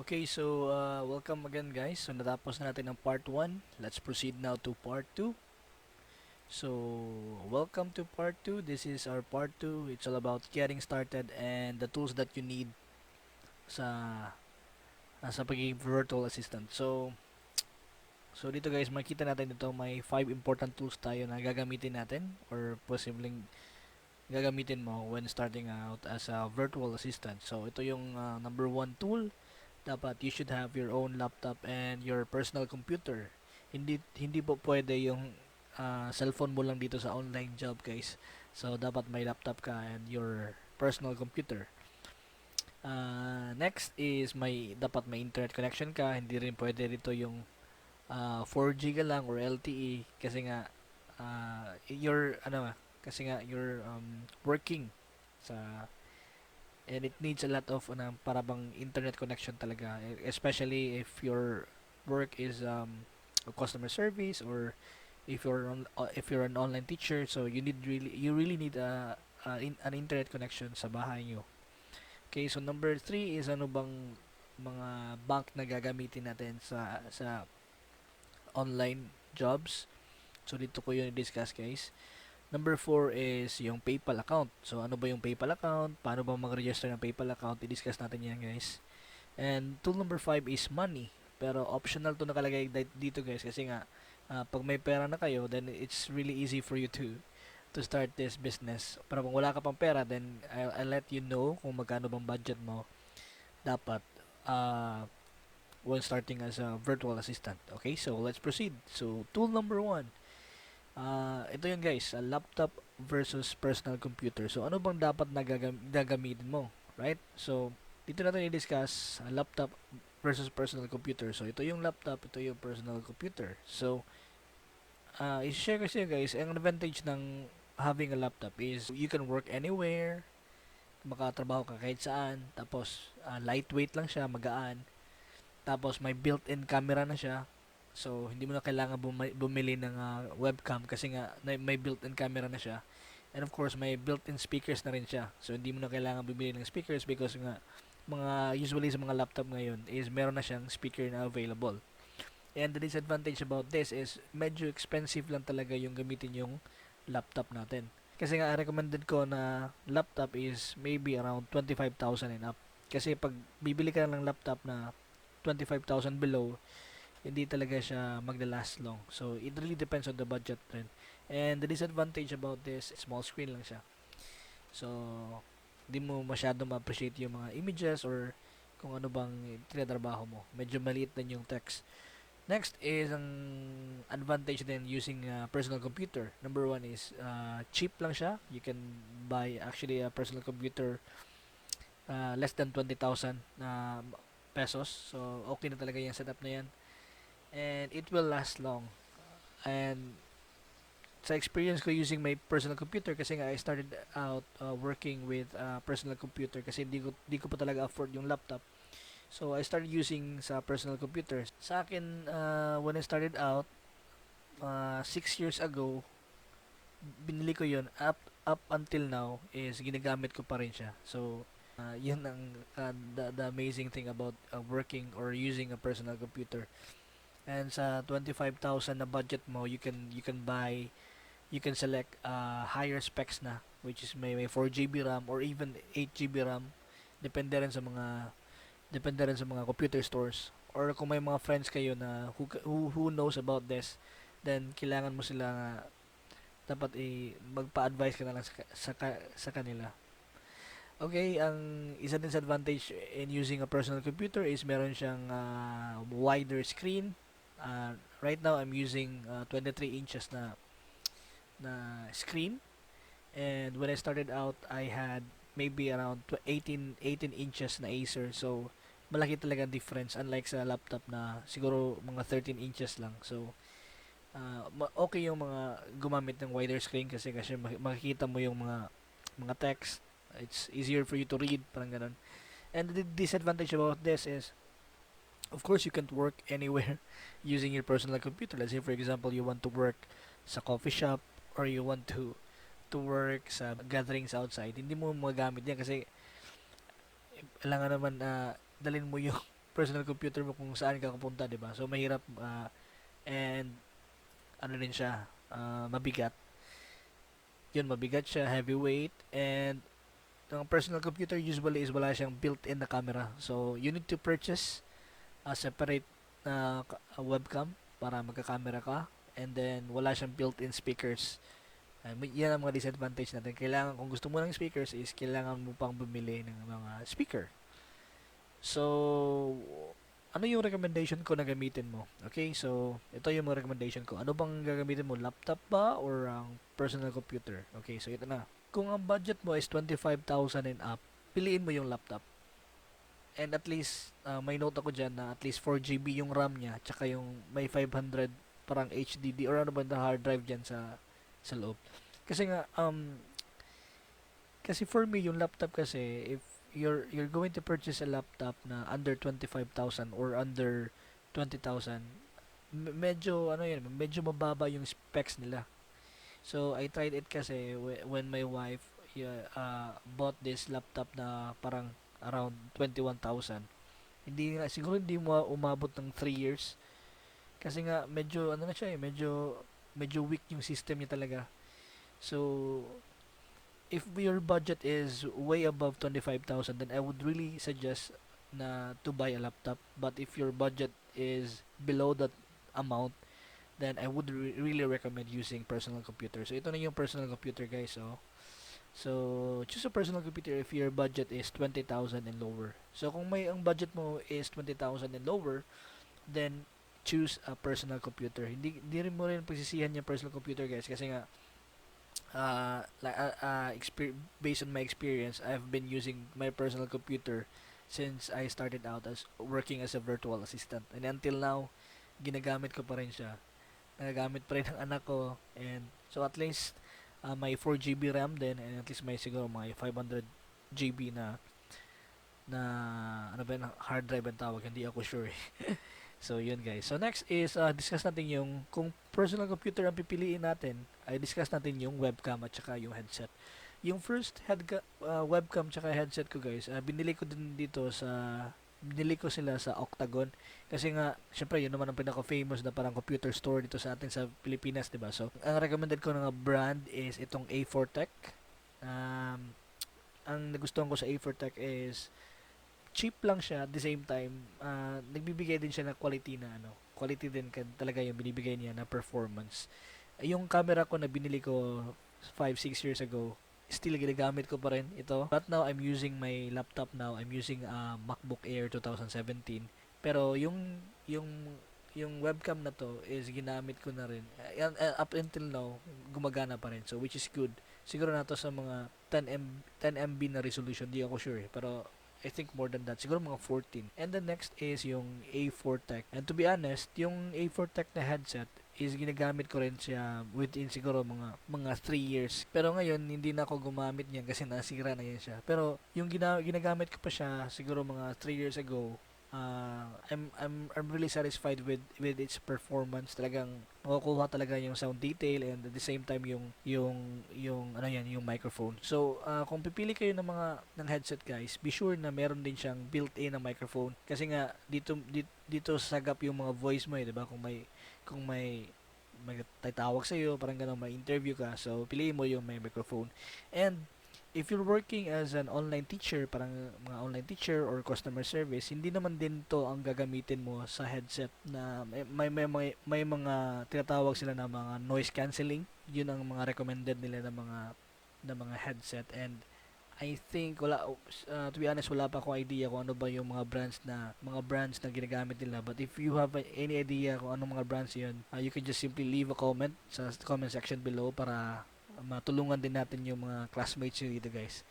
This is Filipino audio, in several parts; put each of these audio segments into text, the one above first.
Okay, so welcome again guys. So natapos na natin ang part 1. Let's proceed now to part 2. So welcome to part 2. This is our part 2. It's all about getting started and the tools that you need sa sa pagiging virtual assistant. So dito guys, makita natin dito may 5 important tools tayo na gagamitin natin or posibleng gagamitin mo when starting out as a virtual assistant. So ito yung number 1 tool. Dapat you should have your own laptop and your personal computer. Hindi po pwede yung cellphone mo lang dito sa online job, guys. So dapat may laptop ka and your personal computer. Next is dapat may internet connection ka. Hindi rin pwede dito yung 4G ka lang or LTE kasi nga you're working sa and it needs a lot of para bang internet connection talaga, especially if your work is a customer service or if you're an online teacher, so you really need an internet connection sa bahay nyo. Okay, so number 3 is ano bang mga bank na gagamitin natin sa online jobs. So dito ko yun i-discuss, guys. Number 4 is yung PayPal account. So ano ba yung PayPal account? Paano ba mag-register ng PayPal account? I-discuss natin yan, guys. And tool number 5 is money. Pero optional to nakalagay dito, guys, kasi nga pag may pera na kayo, then it's really easy for you to start this business. Pero kung wala ka pang pera, then I'll let you know kung magkano bang budget mo dapat when starting as a virtual assistant. Okay, so let's proceed. So tool number 1. Ito yun, guys, laptop versus personal computer. So ano bang dapat na gagamitin mo, right? So dito natin i-discuss laptop versus personal computer. So ito yung laptop, ito yung personal computer. So i-share ko sa guys, ang advantage ng having a laptop is you can work anywhere, makatrabaho ka kahit saan, tapos lightweight lang siya, magaan, tapos may built-in camera na siya. So hindi mo na kailangan bumili ng webcam kasi nga may built-in camera na siya. And of course, may built-in speakers na rin siya. So hindi mo na kailangan bumili ng speakers because nga usually sa mga laptop ngayon is meron na siyang speaker na available. And the disadvantage about this is medyo expensive lang talaga yung gamitin yung laptop natin. Kasi nga recommended ko na laptop is maybe around 25,000 and up. Kasi pag bibili ka ng laptop na 25,000 below, hindi talaga siya magla-last long. So it really depends on the budget rin. And the disadvantage about this, small screen lang siya. So hindi mo masyado ma-appreciate yung mga images or kung ano bang tinatrabaho mo. Medyo maliit din yung text. Next is ang advantage din using a personal computer. Number 1 is cheap lang siya. You can buy actually a personal computer less than 20,000 pesos. So okay na talaga yung setup na yan. And it will last long. And sa experience ko using my personal computer kasi nga I started out working with personal computer kasi di ko pa talaga afford yung laptop. So I started using sa personal computer. Sa akin when I started out 6 years ago, binili ko yun up until now is ginagamit ko pa rin siya. So yun ang the amazing thing about working or using a personal computer. And sa 25,000 na budget mo, you can select higher specs na, which is may 4 GB RAM or even 8 GB RAM. Depende rin sa mga computer stores, or kung may mga friends kayo na who knows about this, then kailangan mo sila dapat magpa-advise ka na lang sa kanila. Okay, ang isa din sa advantage in using a personal computer is meron siyang wider screen. Right now I'm using 23 inches na screen, and when I started out I had maybe around 18 inches na Acer. So malaki talaga difference unlike sa laptop na siguro mga 13 inches lang. So okay yung mga gumamit ng wider screen kasi makikita mo yung mga text. It's easier for you to read, parang ganun. And the disadvantage about this is, of course, you can't work anywhere using your personal computer. Let's say, for example, you want to work sa coffee shop or you want to work sa gatherings outside. Hindi mo magamit yan kasi kailangan naman dalhin mo yung personal computer mo kung saan ka pupunta, 'di ba? So mahirap and ano din siya, mabigat. Yun, mabigat siya, heavyweight, and ang personal computer usually is wala siyang built-in na camera. So you need to purchase a separate webcam para magka-camera ka, and then wala siyang built-in speakers. Yan ang mga disadvantage natin. Kailangan, kung gusto mo ng speakers, is kailangan mo pang bumili ng mga speaker. So, ano yung recommendation ko na gamitin mo? Okay, so, ito yung mga recommendation ko. Ano bang gagamitin mo? Laptop ba or ang personal computer? Okay, so ito na. Kung ang budget mo is 25,000 and up, piliin mo yung laptop. And at least, may note ako dyan na at least 4 GB yung RAM niya, tsaka yung may 500 parang HDD or ano ba na hard drive dyan sa loob. Kasi nga, kasi for me, yung laptop kasi, if you're going to purchase a laptop na under 25,000 or under 20,000, medyo, ano yun, medyo mababa yung specs nila. So, I tried it kasi when my wife bought this laptop na parang around 21,000. Hindi nga, siguro hindi mo umabot ng 3 years. Kasi nga, medyo, ano na siya eh, medyo weak yung system niya talaga. So, if your budget is way above 25,000, then I would really suggest na to buy a laptop. But if your budget is below that amount, then I would really recommend using personal computer. So ito na yung personal computer, guys. So choose a personal computer if your budget is 20,000 and lower. So kung may ang budget mo is 20,000 and lower, then choose a personal computer. Hindi rin mo rin pagsisihan yung personal computer, guys, kasi nga based on my experience, I've been using my personal computer since I started out as working as a virtual assistant. And until now, ginagamit ko pa rin siya. Nagagamit pa rin ng anak ko. And so at least may 4 GB RAM din, and at least may siguro may 500 GB na ano ba yun, hard drive ang tawag, hindi ako sure. So, yun, guys. So, next is, discuss natin yung, kung personal computer ang pipiliin natin, ay discuss natin yung webcam at saka yung headset. Yung first webcam at saka headset ko, guys, binili ko sila sa Octagon. Kasi nga, syempre, yun naman ang pinaka-famous na parang computer store dito sa atin sa Pilipinas, diba? So, ang recommended ko na brand is itong A4 Tech. Ang nagustuhan ko sa A4 Tech is cheap lang siya, at the same time nagbibigay din siya ng quality na quality din talaga yung binibigay niya na performance. Yung camera ko na binili ko 5-6 years ago, still ginagamit ko pa rin ito. But now I'm using my laptop now. I'm using a MacBook Air 2017. Pero yung webcam na to is ginamit ko na rin. Up until now, gumagana pa rin. So which is good. Siguro na to sa mga 10 MB na resolution, di ako sure eh. Pero I think more than that. Siguro mga 14. And the next is yung A4 Tech. And to be honest, yung A4 Tech na headset is ginagamit ko rin siya within siguro mga 3 years. Pero ngayon, hindi na ako gumamit niyan kasi nasira na yan siya. Pero yung ginagamit ko pa siya siguro mga 3 years ago, I'm really satisfied with its performance. Talagang makukuha talaga yung sound detail, and at the same time yung ano yan, yung microphone. So kung pipili kayo ng headset, guys, be sure na meron din siyang built-in na microphone, kasi nga dito sagap yung mga voice mo, 'di ba? Kung may tatawag sa iyo, parang ganun, may interview ka, so piliin mo yung may microphone. And if you're working as an online teacher, parang mga online teacher or customer service, hindi naman din to ang gagamitin mo sa headset na may mga tinatawag sila na mga noise cancelling. Yun ang mga recommended nila na mga headset. And I think to be honest, wala pa akong idea kung ano ba yung mga brands na ginagamit nila. But if you have any idea kung anong mga brands yun, you can just simply leave a comment sa comment section below para matulungan din natin yung mga classmates nyo dito, guys.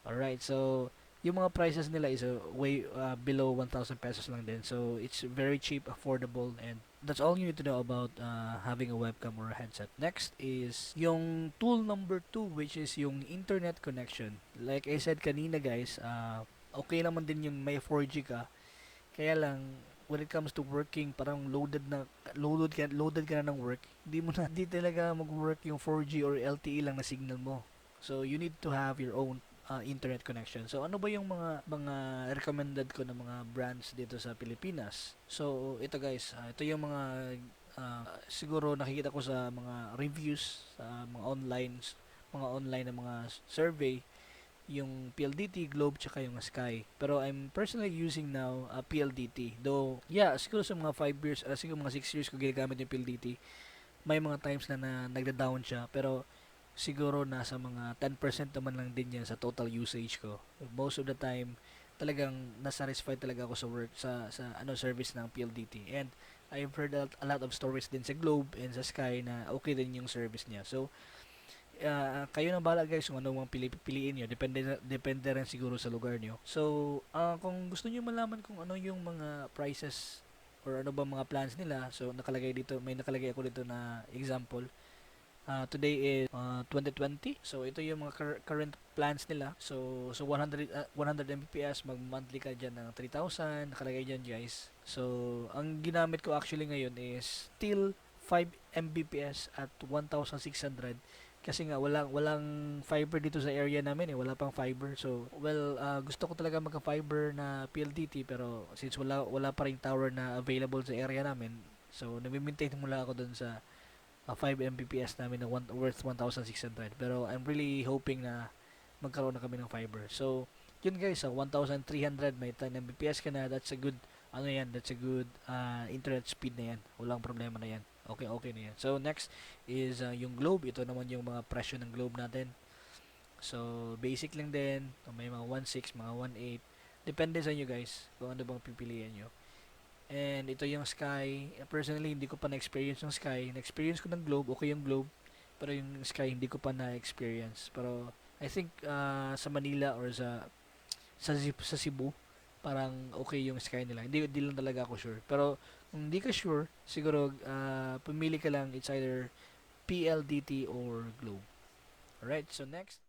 Alright, so yung mga prices nila is way below 1,000 pesos lang din. So it's very cheap, affordable, and that's all you need to know about having a webcam or a headset. Next is yung tool number 2, which is yung internet connection. Like I said kanina, guys, okay naman din yung may 4G ka. Kaya lang, when it comes to working, parang loaded ka na ng work, hindi talaga mag-work yung 4G or LTE lang na signal mo. So you need to have your own internet connection. So ano ba yung mga recommended ko na mga brands dito sa Pilipinas? So ito guys, ito yung siguro nakikita ko sa mga reviews sa mga online na mga survey, yung PLDT, Globe, tsaka yung Sky. Pero I'm personally using now PLDT. Though, yeah, siguro sa mga 5 years, siguro mga 6 years ko ginagamit yung PLDT, may mga times na nagda-down siya. Pero siguro nasa mga 10% naman lang din yan sa total usage ko. Most of the time, talagang nasatisfied talaga ako sa work sa service ng PLDT. And I've heard a lot of stories din sa Globe and sa Sky na okay din yung service niya. So, kayo na bahala guys kung ano mang piliin nyo. Depende rin siguro sa lugar nyo. So, kung gusto nyo malaman kung ano yung mga prices or ano ba mga plans nila, so may nakalagay ako dito na example. Today is 2020. So ito yung mga current plans nila. So 100 Mbps, mag-monthly ka diyan ng 3,000 nakalagay diyan guys. So ang ginamit ko actually ngayon is still 5 Mbps at 1,600 kasi nga walang fiber dito sa area namin wala pang fiber. So gusto ko talaga magka-fiber na PLDT pero since wala pa ring tower na available sa area namin, so nami-maintain mula ako doon sa 5 Mbps namin na worth 1,600. Pero I'm really hoping na magkaroon na kami ng fiber. So, yun guys, sa 1,300 may 10 Mbps ka na, that's a good that's a good internet speed na yan. Walang problema na yan. Okay, okay na yan. So, next is yung Globe. Ito naman yung mga presyo ng Globe natin. So, basic lang din. May mga 1.6, mga 1.8. Depende sa inyo guys kung ano bang pipiliin nyo. And ito yung Sky. Personally, hindi ko pa na-experience yung Sky. Na-experience ko ng Globe. Okay yung Globe. Pero yung Sky, hindi ko pa na-experience. Pero, I think, sa Manila or sa Cebu, parang okay yung Sky nila. Hindi lang talaga ako sure. Pero, kung hindi ka sure, siguro, pumili ka lang. It's either PLDT or Globe. Alright, so next.